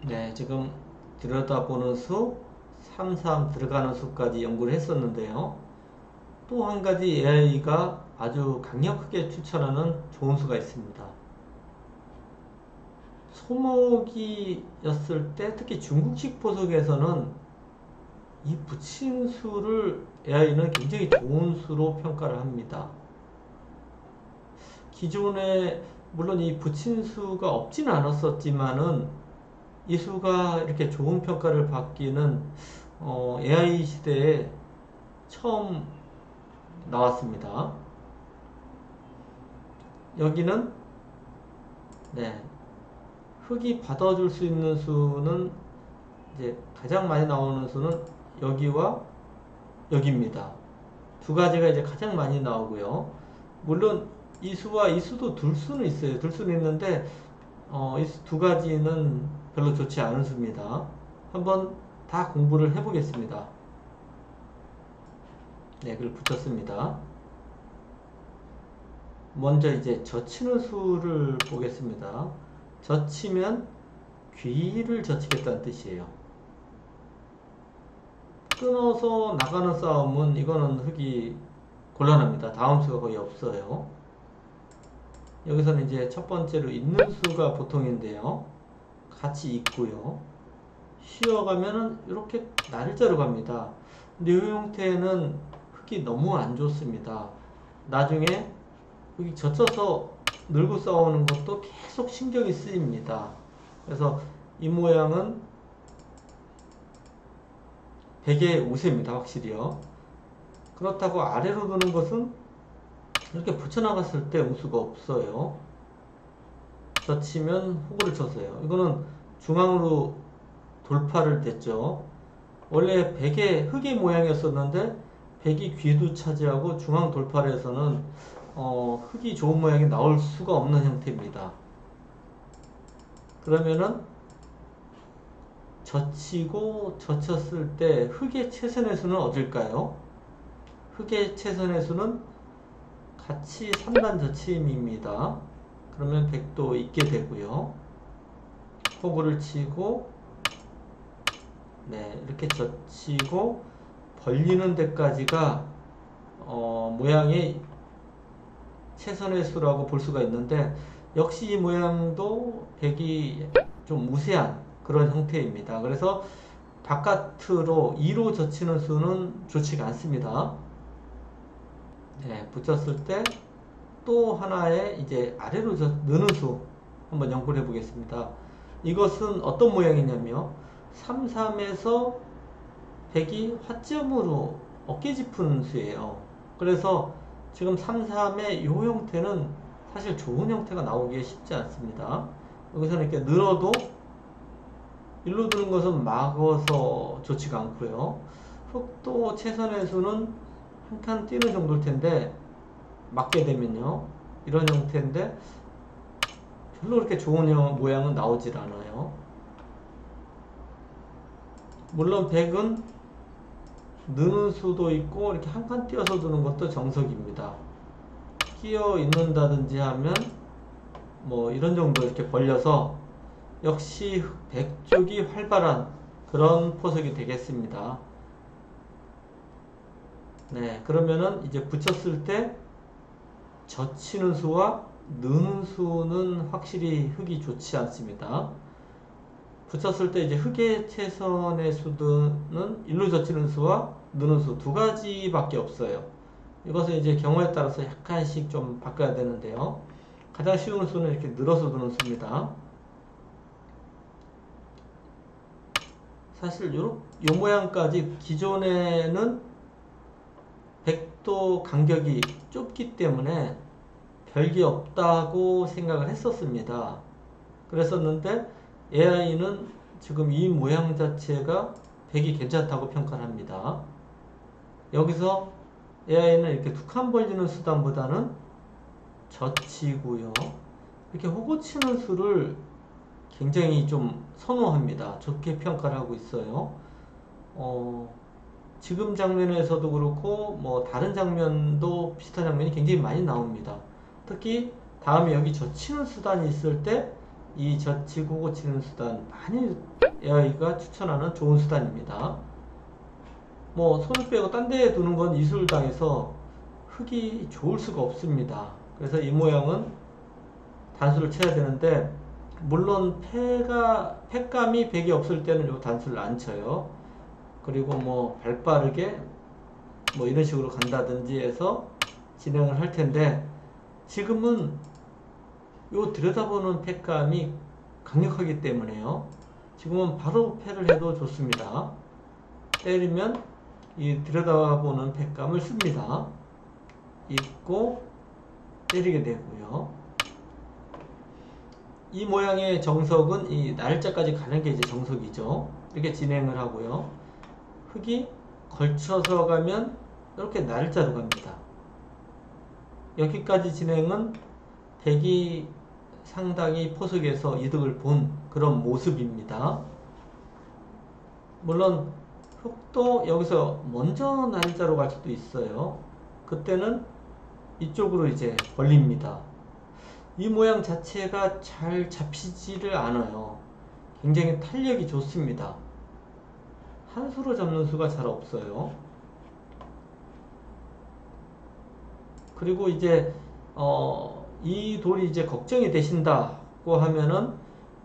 네, 지금 들여다보는 수, 3, 3 들어가는 수까지 연구를 했었는데요. 또 한 가지 AI가 아주 강력하게 추천하는 좋은 수가 있습니다. 소목이었을 때, 특히 중국식 보석에서는 이 붙인 수를 AI는 굉장히 좋은 수로 평가를 합니다. 기존에 물론 이 붙인 수가 없지는 않았었지만은 이 수가 이렇게 좋은 평가를 받기는 AI 시대에 처음 나왔습니다. 여기는 네, 흙이 받아줄 수 있는 수는 이제 가장 많이 나오는 수는 여기와 여기입니다. 두 가지가 이제 가장 많이 나오고요. 물론 이 수와 이 수도 둘 수는 있어요. 둘 수는 있는데 이 두 가지는 별로 좋지 않은 수입니다. 한번 다 공부를 해보겠습니다. 네, 그걸 붙였습니다. 먼저 이제 젖히는 수를 보겠습니다. 젖히면 귀를 젖히겠다는 뜻이에요. 끊어서 나가는 싸움은 이거는 흙이 곤란합니다. 다음 수가 거의 없어요. 여기서는 이제 첫 번째로 있는 수가 보통인데요. 같이 있고요. 쉬어가면은 이렇게 날짜로 갑니다. 근데 이 형태는 흙이 너무 안 좋습니다. 나중에 흙이 젖혀서 늘고 싸우는 것도 계속 신경이 쓰입니다. 그래서 이 모양은 베개의 우세입니다. 확실히요. 그렇다고 아래로 두는 것은 이렇게 붙여나갔을 때 우수가 없어요. 젖히면 호구를 쳤어요. 이거는 중앙으로 돌파를 됐죠. 원래 백의 흙의 모양이었었는데 백이 귀도 차지하고 중앙 돌파를 해서는 흙이 좋은 모양이 나올 수가 없는 형태입니다. 그러면은 젖히고 젖혔을 때 흙의 최선의 수는 어딜까요? 흙의 최선의 수는 같이 3단 젖힘입니다. 그러면 100도 있게 되고요. 호구를 치고 네, 이렇게 젖히고 벌리는 데까지가 모양의 최선의 수라고 볼 수가 있는데 역시 이 모양도 백이 좀 우세한 그런 형태입니다. 그래서 바깥으로 2로 젖히는 수는 좋지가 않습니다. 네, 붙였을 때 또 하나의 이제 아래로 느는 수 한번 연구를 해보겠습니다. 이것은 어떤 모양이냐면 3, 3에서 백이 화점으로 어깨 짚은 수예요. 그래서 지금 3, 3의 이 형태는 사실 좋은 형태가 나오기 쉽지 않습니다. 여기서는 이렇게 늘어도 일로 드는 것은 막어서 좋지가 않고요. 흙도 최선의 수는 한 칸 뛰는 정도일 텐데 맞게 되면요. 이런 형태인데 별로 그렇게 좋은 모양은 나오질 않아요. 물론 백은 느는 수도 있고 이렇게 한 칸 띄어서 두는 것도 정석입니다. 끼어 있는다든지 하면 뭐 이런 정도 이렇게 벌려서 역시 백 쪽이 활발한 그런 포석이 되겠습니다. 네, 그러면은 이제 붙였을 때 젖히는 수와 느는 수는 확실히 흙이 좋지 않습니다. 붙였을 때 이제 흙의 최선의 수는 일로 젖히는 수와 느는 수 두 가지밖에 없어요. 이것은 이제 경우에 따라서 약간씩 좀 바꿔야 되는데요. 가장 쉬운 수는 이렇게 늘어서 두는 수입니다. 사실 요 모양까지 기존에는 100도 간격이 좁기 때문에 별게 없다고 생각을 했었습니다. 그랬었는데 AI는 지금 이 모양 자체가 100이 괜찮다고 평가를 합니다. 여기서 AI는 이렇게 두 칸 벌리는 수단보다는 젖히고요. 이렇게 호구 치는 수를 굉장히 좀 선호합니다. 좋게 평가를 하고 있어요. 지금 장면에서도 그렇고 뭐 다른 장면도 비슷한 장면이 굉장히 많이 나옵니다. 특히 다음에 여기 젖히는 수단이 있을 때 이 젖히고 고치는 수단 많이 AI가 추천하는 좋은 수단입니다. 뭐 손을 빼고 딴 데에 두는 건 이술당해서 흙이 좋을 수가 없습니다. 그래서 이 모양은 단수를 쳐야 되는데, 물론 팩감이 100이 없을 때는 이 단수를 안 쳐요. 그리고 뭐 발빠르게 뭐 이런 식으로 간다든지 해서 진행을 할 텐데, 지금은 요 들여다보는 팩감이 강력하기 때문에요. 지금은 바로 패를 해도 좋습니다. 때리면 이 들여다보는 팩감을 씁니다. 입고 때리게 되고요. 이 모양의 정석은 이 날짜까지 가는 게 이제 정석이죠. 이렇게 진행을 하고요. 흙이 걸쳐서 가면 이렇게 날짜로 갑니다. 여기까지 진행은 백이 상당히 포석에서 이득을 본 그런 모습입니다. 물론 흙도 여기서 먼저 날짜로 갈 수도 있어요. 그때는 이쪽으로 이제 벌립니다. 이 모양 자체가 잘 잡히지를 않아요. 굉장히 탄력이 좋습니다. 한 수로 잡는 수가 잘 없어요. 그리고 이제 이 돌이 이제 걱정이 되신다고 하면은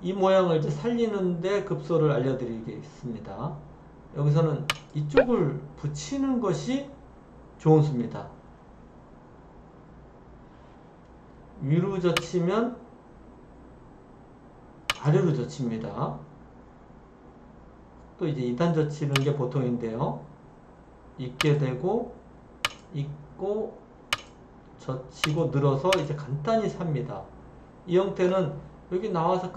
이 모양을 이제 살리는데 급소를 알려드리겠습니다. 여기서는 이쪽을 붙이는 것이 좋은 수입니다. 위로 젖히면 아래로 젖힙니다. 또 이제 2단 젖히는 게 보통인데요. 있게 되고, 있고, 젖히고 늘어서 이제 간단히 삽니다. 이 형태는 여기 나와서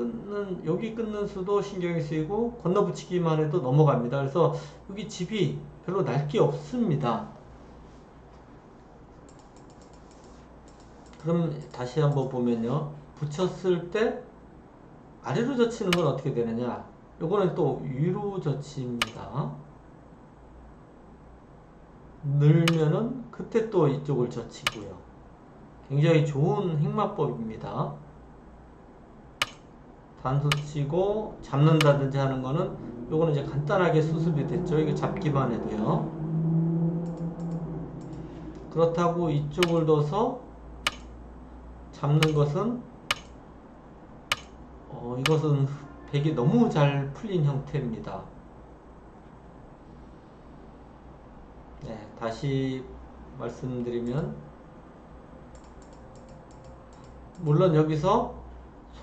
여기 끊는 수도 신경이 쓰이고, 건너붙이기만 해도 넘어갑니다. 그래서 여기 집이 별로 날 게 없습니다. 그럼 다시 한번 보면요. 붙였을 때 아래로 젖히는 건 어떻게 되느냐. 요거는 또 위로 젖힙니다. 늘면은 그때 또 이쪽을 젖히고요. 굉장히 좋은 행마법입니다. 단수 치고 잡는다든지 하는 거는 요거는 이제 간단하게 수습이 됐죠. 이거 잡기만 해도요. 그렇다고 이쪽을 둬서 잡는 것은 이것은 백이 너무 잘 풀린 형태입니다. 네, 다시 말씀드리면, 물론 여기서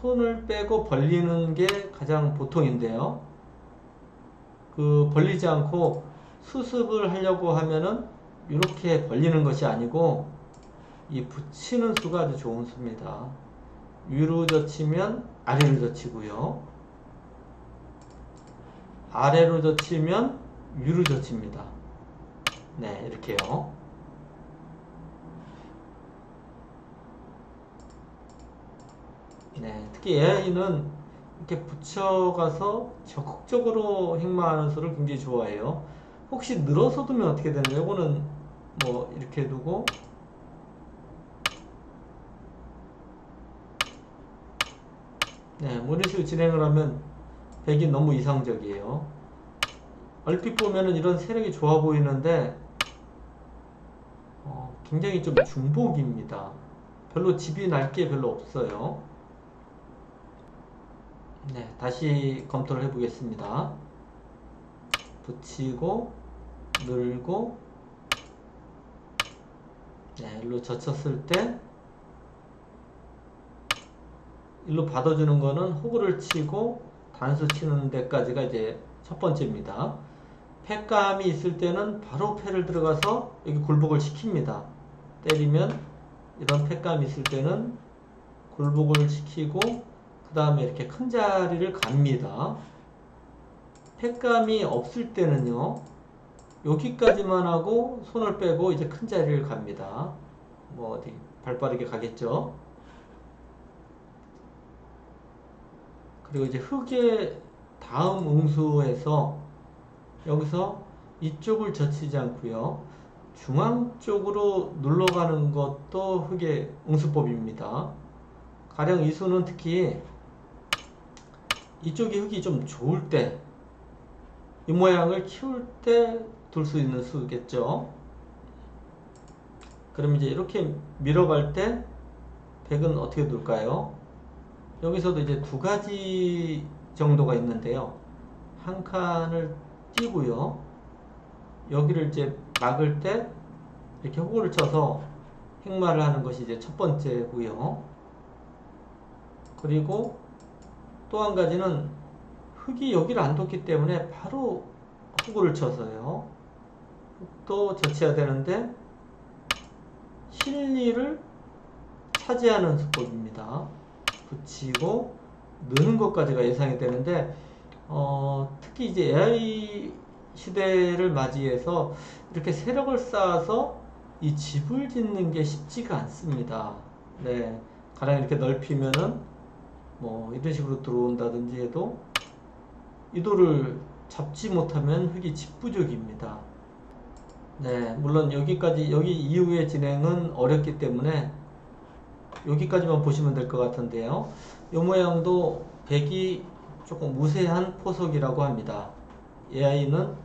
손을 빼고 벌리는 게 가장 보통인데요. 그 벌리지 않고 수습을 하려고 하면은 이렇게 벌리는 것이 아니고 이 붙이는 수가 아주 좋은 수입니다. 위로 젖히면 아래로 젖히고요. 아래로 젖히면 위로 젖힙니다. 네, 이렇게요. 네, 특히 AI는 이렇게 붙여가서 적극적으로 행마하는 수를 굉장히 좋아해요. 혹시 늘어서 두면 어떻게 되나요? 이거는 뭐 이렇게 두고 네, 뭐 이런 식으로 진행을 하면 백이 너무 이상적이에요. 얼핏 보면은 이런 세력이 좋아 보이는데 굉장히 좀 중복입니다. 별로 집이 날 게 별로 없어요. 네, 다시 검토를 해보겠습니다. 붙이고 늘고, 네, 일로 젖혔을 때 일로 받아주는 거는 호구를 치고 단수 치는 데까지가 이제 첫 번째입니다. 팩감이 있을 때는 바로 패를 들어가서 여기 굴복을 시킵니다. 때리면 이런 팩감이 있을 때는 굴복을 시키고 그 다음에 이렇게 큰 자리를 갑니다. 팩감이 없을 때는요, 여기까지만 하고 손을 빼고 이제 큰 자리를 갑니다. 뭐 어디 발빠르게 가겠죠. 그리고 이제 흙의 다음 응수에서 여기서 이쪽을 젖히지 않고요, 중앙 쪽으로 눌러가는 것도 흙의 응수법입니다. 가령 이 수는 특히 이쪽이 흙이 좀 좋을 때, 이 모양을 키울 때 둘 수 있는 수겠죠. 그럼 이제 이렇게 밀어갈 때 100은 어떻게 둘까요? 여기서도 이제 두 가지 정도가 있는데요. 한 칸을 띄고요. 여기를 이제 막을 때 이렇게 호구를 쳐서 획마를 하는 것이 이제 첫 번째고요. 그리고 또 한 가지는 흙이 여기를 안 뒀기 때문에 바로 호구를 쳐서요. 흙도 젖혀야 되는데 실리를 차지하는 수법입니다. 붙이고 느는 것까지가 예상이 되는데 특히 이제 AI 시대를 맞이해서 이렇게 세력을 쌓아서 이 집을 짓는 게 쉽지가 않습니다. 네, 가령 이렇게 넓히면은 뭐 이런 식으로 들어온다든지 해도 이 돌을 잡지 못하면 흙이 집부족입니다. 네, 물론 여기 이후의 진행은 어렵기 때문에 여기까지만 보시면 될 것 같은데요. 이 모양도 백이 조금 우세한 포석이라고 합니다. AI는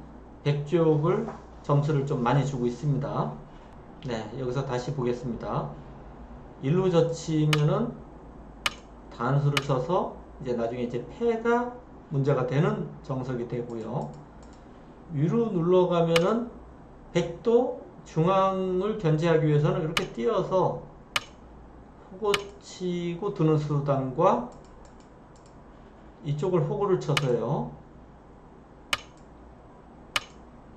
백쪽을 점수를 좀 많이 주고 있습니다. 네, 여기서 다시 보겠습니다. 일로 젖히면은 단수를 쳐서 이제 나중에 이제 패가 문제가 되는 정석이 되고요. 위로 눌러가면은 백도 중앙을 견제하기 위해서는 이렇게 띄어서 호고 치고 두는 수단과 이쪽을 호구를 쳐서요.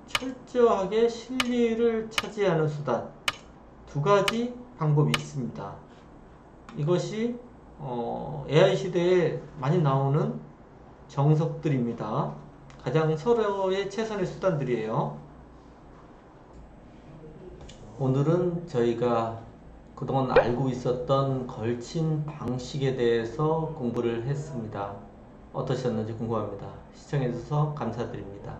철저하게 실리를 차지하는 수단, 두 가지 방법이 있습니다. 이것이 AI 시대에 많이 나오는 정석들입니다. 가장 서로의 최선의 수단들이에요. 오늘은 저희가 그동안 알고 있었던 걸친 방식에 대해서 공부를 했습니다. 어떠셨는지 궁금합니다. 시청해주셔서 감사드립니다.